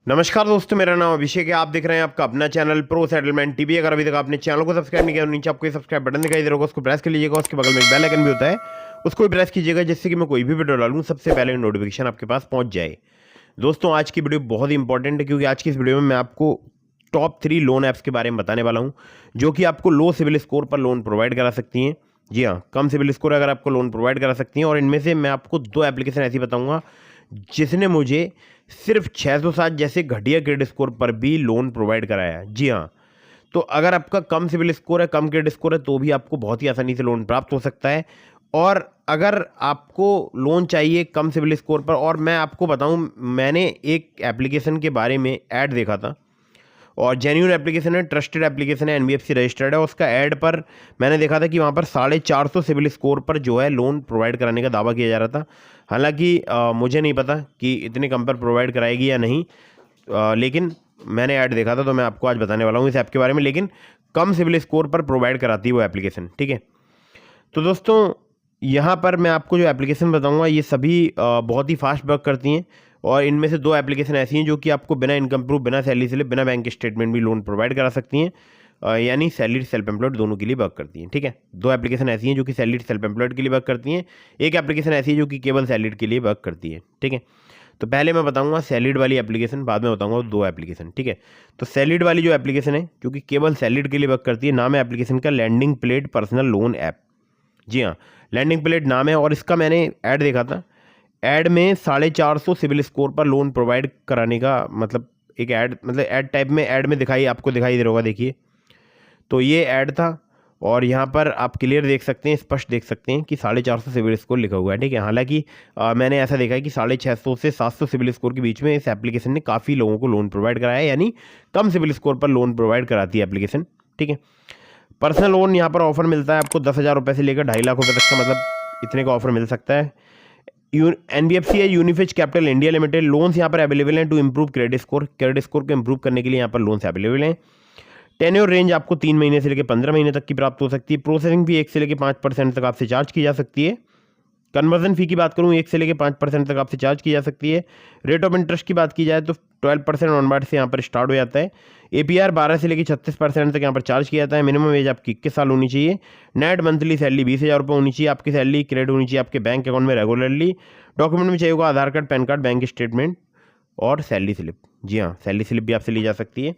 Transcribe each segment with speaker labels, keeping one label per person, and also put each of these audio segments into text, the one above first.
Speaker 1: नमस्कार दोस्तों, मेरा नाम अभिषेक है। आप देख रहे हैं आपका अपना चैनल प्रो सेटलमेंट टीवी। अगर अभी तक आपने चैनल को सब्सक्राइब नहीं किया तो नीचे आपको सब्सक्राइब बटन दिखाई दे रहा होगा, उसको प्रेस कर लीजिएगा। उसके बगल में एक बेल आइकन भी होता है, उसको भी प्रेस कीजिएगा, जिससे कि मैं कोई भी वीडियो डालूं सबसे पहले नोटिफिकेशन आपके पास पहुंच जाए। दोस्तों, आज की वीडियो बहुत ही इंपॉर्टेंट है, क्योंकि आज की इस वीडियो में मैं आपको टॉप 3 लोन ऐप्स के बारे में बताने वाला हूँ, जो कि आपको लो सिविल स्कोर पर लोन प्रोवाइड करा सकती हैं। जी हाँ, कम सिविल स्कोर अगर आपको लोन प्रोवाइड करा सकती हैं। और इनमें से मैं आपको 2 एप्लीकेशन ऐसी बताऊंगा जिसने मुझे सिर्फ 607 जैसे घटिया क्रेडिट स्कोर पर भी लोन प्रोवाइड कराया। जी हाँ, तो अगर आपका कम सिविल स्कोर है, कम क्रेडिट स्कोर है, तो भी आपको बहुत ही आसानी से लोन प्राप्त हो सकता है। और अगर आपको लोन चाहिए कम सिविल स्कोर पर, और मैं आपको बताऊं, मैंने एक एप्लीकेशन के बारे में ऐड देखा था, और जेन्यून एप्लीकेशन है, ट्रस्टेड एप्लीकेशन है, एनबीएफसी रजिस्टर्ड है। उसका ऐड पर मैंने देखा था कि वहाँ पर 450 सिविल स्कोर पर जो है लोन प्रोवाइड कराने का दावा किया जा रहा था। हालांकि मुझे नहीं पता कि इतने कम पर प्रोवाइड कराएगी या नहीं, लेकिन मैंने ऐड देखा था, तो मैं आपको आज बताने वाला हूँ इस ऐप के बारे में। लेकिन कम सिविल स्कोर पर प्रोवाइड कराती है वो एप्लीकेशन, ठीक है। तो दोस्तों, यहाँ पर मैं आपको जो एप्लीकेशन बताऊँगा ये सभी बहुत ही फास्ट वर्क करती हैं। और इनमें से 2 एप्लीकेशन ऐसी हैं जो कि आपको बिना इनकम प्रूफ, बिना सैलरी स्लिप, बिना बैंक स्टेटमेंट भी लोन प्रोवाइड करा सकती हैं। यानी सैलरी सेल्फ एम्प्लॉयड दोनों के लिए वर्क करती हैं, ठीक है। 2 एप्लीकेशन ऐसी हैं जो कि सैलरी सेल्फ एम्प्लॉयड के लिए वर्क करती हैं। एक एप्लीकेशन ऐसी है जो कि केवल सैलरीड के लिए वर्क करती है, ठीक है। तो पहले मैं बताऊंगा सैलरीड वाली एप्लीकेशन, बाद में बताऊंगा 2 एप्लीकेशन, ठीक है। तो सैलरीड वाली जो एप्लीकेशन है, जो कि केवल सैलरीड के लिए वर्क करती है, नाम है एप्लीकेशन का lending plate personal loan app. जी हाँ, लैंडिंग प्लेट नाम है। और इसका मैंने ऐड देखा था, ऐड में 450 सिविल स्कोर पर लोन प्रोवाइड कराने का मतलब एक ऐड, मतलब ऐड टाइप में, ऐड में दिखाई आपको दिखाई दे रहा होगा, देखिए। तो ये ऐड था, और यहाँ पर आप क्लियर देख सकते हैं, स्पष्ट देख सकते हैं कि 450 सिविल स्कोर लिखा हुआ है, ठीक है। हालांकि मैंने ऐसा देखा है कि 650 से 700 सिविल स्कोर के बीच में इस एप्लीकेशन ने काफ़ी लोगों को लोन प्रोवाइड कराया है, यानी कम सिविल स्कोर पर लोन प्रोवाइड कराती है एप्लीकेशन, ठीक है। पर्सनल लोन यहाँ पर ऑफर मिलता है आपको 10,000 रुपये से लेकर 2.5 लाख रुपये तक का, मतलब इतने का ऑफर मिल सकता है। एनबीएफसी है Unifiz capital India limited. Loans यहाँ पर अवेलेबल हैं to improve credit score. Credit score को इंप्रूव करने के लिए यहाँ पर लोन्स अवेलेबल हैं। टेन्योर रेंज आपको 3 महीने से लेकर 15 महीने तक की प्राप्त हो सकती है। प्रोसेसिंग फी 1 से लेकर 5% तक आपसे चार्ज की जा सकती है। कन्वर्जन फी की बात करूँ, 1 से लेकर 5% तक आपसे चार्ज की जा सकती है। रेट ऑफ इंटरेस्ट की बात की जाए तो 12% ऑनवर्ड से यहाँ पर स्टार्ट हो जाता है। एपीआर 12 से लेकर 36% तक यहाँ पर चार्ज किया जाता है। मिनिमम एज आपकी 21 साल होनी चाहिए। नेट मंथली सैलरी 20,000 रुपये होनी चाहिए। आपकी सैलरी क्रेडिट होनी चाहिए आपके बैंक अकाउंट में रेगुलरली। डॉक्यूमेंट में चाहिए होगा Aadhaar card, PAN card, bank statement और सैलरी स्लिप। जी हाँ, सैलरी स्लिप भी आपसे ली जा सकती है।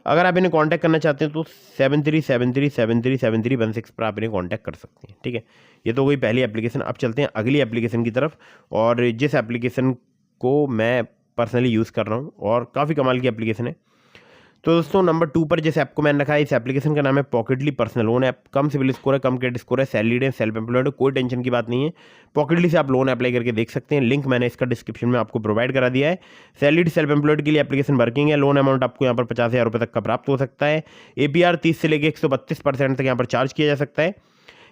Speaker 1: अगर आप इन्हें कांटेक्ट करना चाहते हैं तो 7373737316 पर आप इन्हें कांटेक्ट कर सकते हैं, ठीक है। ये तो गई पहली एप्लीकेशन। अब चलते हैं अगली एप्लीकेशन की तरफ, और जिस एप्लीकेशन को मैं पर्सनली यूज़ कर रहा हूँ और काफ़ी कमाल की एप्लीकेशन है। तो दोस्तों, नंबर 2 पर जैसे आपको मैंने रखा है, इस एप्लीकेशन का नाम है पॉकेटली पर्सनल लोन ऐप। कम सिविल स्कोर है, कम क्रेडिट स्कोर है, सैलरीड है, सेल्फ एम्प्लॉयड है, कोई टेंशन की बात नहीं है। पॉकेटली से आप लोन अप्लाई करके देख सकते हैं। लिंक मैंने इसका डिस्क्रिप्शन में आपको प्रोवाइड करा दिया है। सैलरीड सेल्फ एम्प्लॉयड के लिए एप्लीकेशन वर्किंग है। लोन अमाउंट आपको यहाँ पर 50,000 रुपये तक का प्राप्त हो सकता है। एपीआर 30 से लेकर 132% तक यहाँ पर चार्ज किया जा सकता है।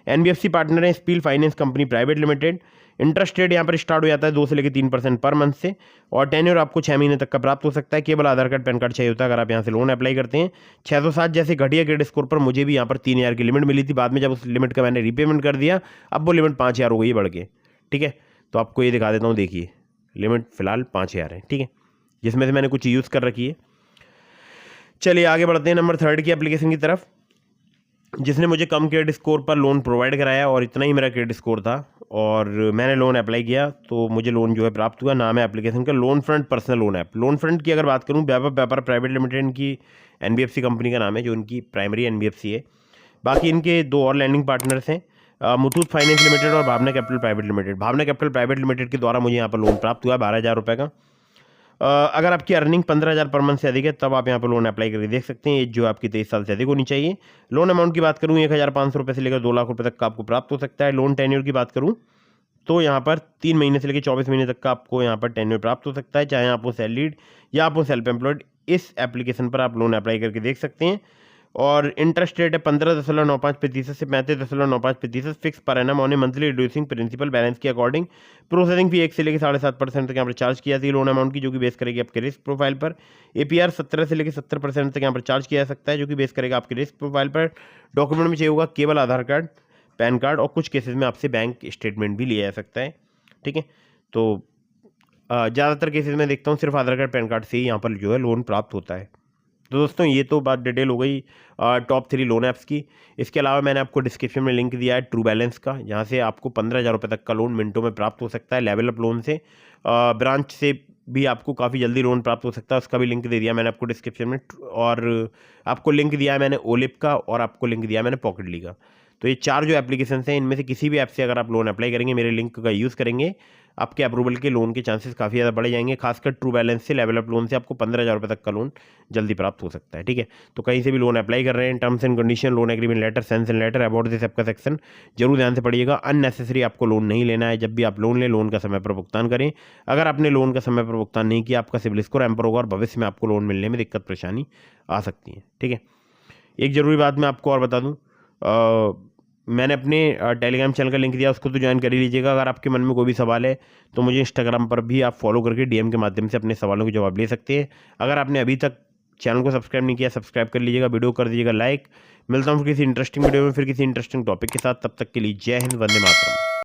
Speaker 1: एनबीएफसी पार्टनर है spill finance company private limited. Interest rate यहाँ पर स्टार्ट हो जाता है 2 से लेकर 3% पर मंथ से, और टेन्योर आपको 6 महीने तक का प्राप्त हो सकता है। केवल आधार कार्ड, पैन कार्ड चाहिए होता है अगर आप यहाँ से लोन अप्लाई करते हैं। 607 जैसे घटिया क्रेडिट स्कोर पर मुझे भी यहाँ पर 3,000 की लिमिट मिली थी। बाद में जब उस लिमिट का मैंने रीपेमेंट कर दिया, अब वो लिमिट 5,000 हो गई बढ़ के, ठीक है। तो आपको ये दिखा देता हूँ, देखिए लिमिट फिलहाल 5,000 है, ठीक है, जिसमें से मैंने कुछ यूज़ कर रखी है। चलिए आगे बढ़ते हैं नंबर 3 की एप्लीकेशन की तरफ, जिसने मुझे कम क्रेडिट स्कोर पर लोन प्रोवाइड कराया, और इतना ही मेरा क्रेडिट स्कोर था और मैंने लोन अप्लाई किया तो मुझे लोन जो है प्राप्त हुआ। नाम है एप्लीकेशन का loan front personal loan app. Loan front की अगर बात करूं, व्यापार प्राइवेट लिमिटेड की एनबीएफसी कंपनी का नाम है, जो इनकी प्राइमरी एनबीएफसी है। बाकी इनके 2 और लैंडिंग पार्टनर्स हैं, मुथूट फाइनेंस लिमिटेड और भावना कैपिटल प्राइवेट लिमिटेड। भावना कैपिटल प्राइवेट लिमिटेड के द्वारा मुझे यहाँ पर लोन प्राप्त हुआ है 12,000 रुपये का। अगर आपकी अर्निंग 15,000 पर मंथ से अधिक है, तब आप यहाँ पर लोन अप्लाई करके देख सकते हैं। एज जो आपकी 23 साल से अधिक होनी चाहिए। लोन अमाउंट की बात करूँ, 1,500 रुपये से लेकर 2 लाख रुपये तक का आपको प्राप्त हो सकता है। लोन टेन्योर की बात करूँ तो यहाँ पर 3 महीने से लेकर 24 महीने तक का आपको यहाँ पर टेन्योर प्राप्त हो सकता है, चाहे आप हो सैलरीड या आप हो सेल्फ एम्प्लॉयड। इस एप्लीकेशन पर आप लोन अप्लाई करके देख सकते हैं। और इंटरेस्ट रेट है 15.95% से 35.95% फिक्स पर annum on a monthly reducing principal balance के अकॉर्डिंग। प्रोसेसिंग फी 1 से लेकर 7.5% तक यहाँ पर चार्ज की जाती है लोन अमाउंट की, जो कि बेस करेगी आपके रिस्क प्रोफाइल पर। एपीआर 17 से लेकर 70% तक यहाँ पर चार्ज किया जा सकता है, जो कि बेस करेगा आपके रिस्क प्रोफाइल पर। डॉक्यूमेंट में चाहिए होगा केवल आधार कार्ड, पैन कार्ड, और कुछ केसेस में आपसे बैंक स्टेटमेंट भी लिया जा सकता है, ठीक है। तो ज़्यादातर केसेस में देखता हूँ सिर्फ आधार कार्ड पैन कार्ड से ही यहाँ पर जो है लोन प्राप्त होता है। तो दोस्तों ये तो बात डिटेल हो गई टॉप 3 लोन ऐप्स की। इसके अलावा मैंने आपको डिस्क्रिप्शन में लिंक दिया है ट्रू बैलेंस का, जहाँ से आपको 15,000 रुपये तक का लोन मिनटों में प्राप्त हो सकता है। लेवल अप लोन से ब्रांच से भी आपको काफ़ी जल्दी लोन प्राप्त हो सकता है, उसका भी लिंक दे दिया मैंने आपको डिस्क्रिप्शन में। और आपको लिंक दिया है मैंने ओलिप का, और आपको लिंक दिया है मैंने पॉकेटली का। तो ये 4 जो एप्लीकेशन हैं, इनमें से किसी भी ऐप से अगर आप लोन अप्लाई करेंगे, मेरे लिंक का यूज़ करेंगे, आपके अप्रूवल के लोन के चांसेस काफ़ी ज़्यादा बढ़ जाएंगे। खासकर ट्रू बैलेंस से, लेवल अप लोन से आपको 15,000 रुपये तक का लोन जल्दी प्राप्त हो सकता है। ठीक है, तो कहीं से भी लोन अप्लाई कर रहे हैं, terms and condition, loan agreement letter, sanction letter, about this app का सेक्शन जरूर ध्यान से पढ़िएगा। अननेसेसरी आपको लोन नहीं लेना है। जब भी आप लोन लें, लोन का समय पर भुगतान करें। अगर आपने लोन का समय पर भुगतान नहीं किया, आपका सिबिल स्कोर एम्पर होगा और भविष्य में आपको लोन मिलने में दिक्कत परेशानी आ सकती है। ठीक है, एक ज़रूरी बात मैं आपको और बता दूँ, मैंने अपने टेलीग्राम चैनल का लिंक दिया, उसको तो ज्वाइन कर ही लीजिएगा। अगर आपके मन में कोई भी सवाल है तो मुझे इंस्टाग्राम पर भी आप फॉलो करके डीएम के माध्यम से अपने सवालों के जवाब ले सकते हैं। अगर आपने अभी तक चैनल को सब्सक्राइब नहीं किया, सब्सक्राइब कर लीजिएगा, वीडियो कर दीजिएगा लाइक। मिलता हूँ फिर किसी इंटरेस्टिंग वीडियो में, फिर किसी इंटरेस्टिंग टॉपिक के साथ। तब तक के लिए जय हिंद, वंदे मातरम।